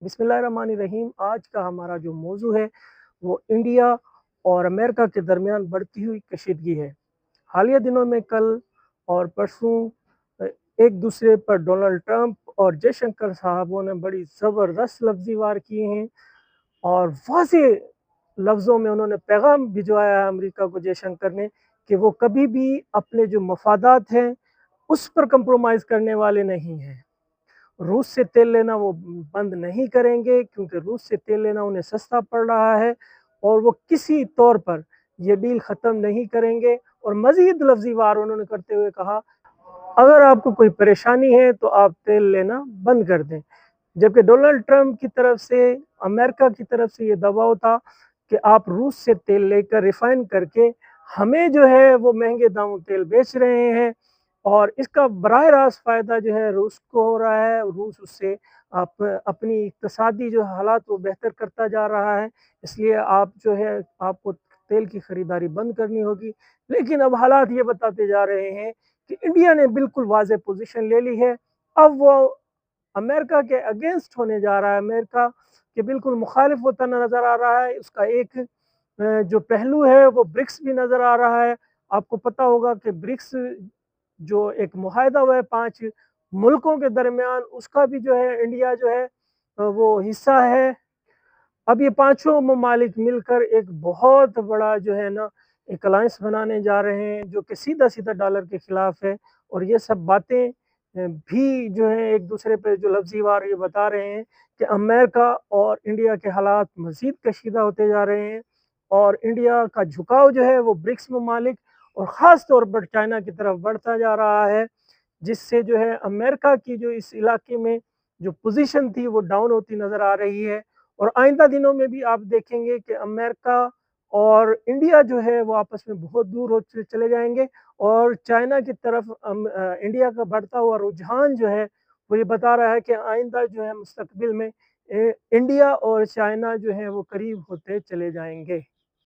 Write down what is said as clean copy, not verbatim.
बिस्मिल्लाहिर्रहमानिर्रहीम। आज का हमारा जो मौजू है वो इंडिया और अमेरिका के दरमियान बढ़ती हुई कशीदगी है। हालिया दिनों में कल और परसों एक दूसरे पर डोनाल्ड ट्रंप और जयशंकर साहबों ने बड़ी ज़बरदस्त लफ्ज़ी वार किए हैं और वाज़ेह लफ्ज़ों में उन्होंने पैगाम भिजवाया है अमेरिका को, जयशंकर ने, कि वो कभी भी अपने जो मफादात हैं उस पर कंप्रोमाइज़ करने वाले नहीं हैं। रूस से तेल लेना वो बंद नहीं करेंगे क्योंकि रूस से तेल लेना उन्हें सस्ता पड़ रहा है और वो किसी तौर पर ये डील ख़त्म नहीं करेंगे। और मज़ीद लफ्ज़ी वार उन्होंने करते हुए कहा, अगर आपको कोई परेशानी है तो आप तेल लेना बंद कर दें। जबकि डोनाल्ड ट्रंप की तरफ से, अमेरिका की तरफ से ये दबाव था कि आप रूस से तेल लेकर रिफ़ाइन करके हमें जो है वो महँगे दामों तेल बेच रहे हैं और इसका बराह रास्त फ़ायदा जो है रूस को हो रहा है। रूस उससे अपनी इक़्तिसादी जो हालात वो बेहतर करता जा रहा है, इसलिए आप जो है आपको तेल की खरीदारी बंद करनी होगी। लेकिन अब हालात ये बताते जा रहे हैं कि इंडिया ने बिल्कुल वाज़ेह पोज़ीशन ले ली है। अब वो अमेरिका के अगेंस्ट होने जा रहा है, अमेरिका के बिल्कुल मुखालिफ होता नज़र आ रहा है। उसका एक जो पहलू है वो ब्रिक्स भी नज़र आ रहा है। आपको पता होगा कि ब्रिक्स जो एक मुआहदा हुआ है 5 मुल्कों के दरमियान, उसका भी जो है इंडिया जो है वो हिस्सा है। अब ये पाँचों ममालिक मिलकर एक बहुत बड़ा जो है ना एक अलायंस बनाने जा रहे हैं जो कि सीधा-सीधा डॉलर के खिलाफ है। और ये सब बातें भी जो है एक दूसरे पे जो लफ्ज़ी वार ये बता रहे हैं कि अमेरिका और इंडिया के हालात मज़ीद कशीदा होते जा रहे हैं और इंडिया का झुकाव जो है वो ब्रिक्स ममालिक और ख़ास तौर पर चाइना की तरफ बढ़ता जा रहा है, जिससे जो है अमेरिका की जो इस इलाके में जो पोज़ीशन थी वो डाउन होती नज़र आ रही है। और आइंदा दिनों में भी आप देखेंगे कि अमेरिका और इंडिया जो है वो आपस में बहुत दूर होते चले जाएँगे और चाइना की तरफ इंडिया का बढ़ता हुआ रुझान जो है वो ये बता रहा है कि आइंदा जो है मुस्तकबिल में इंडिया और चाइना जो है वो करीब होते चले जाएँगे।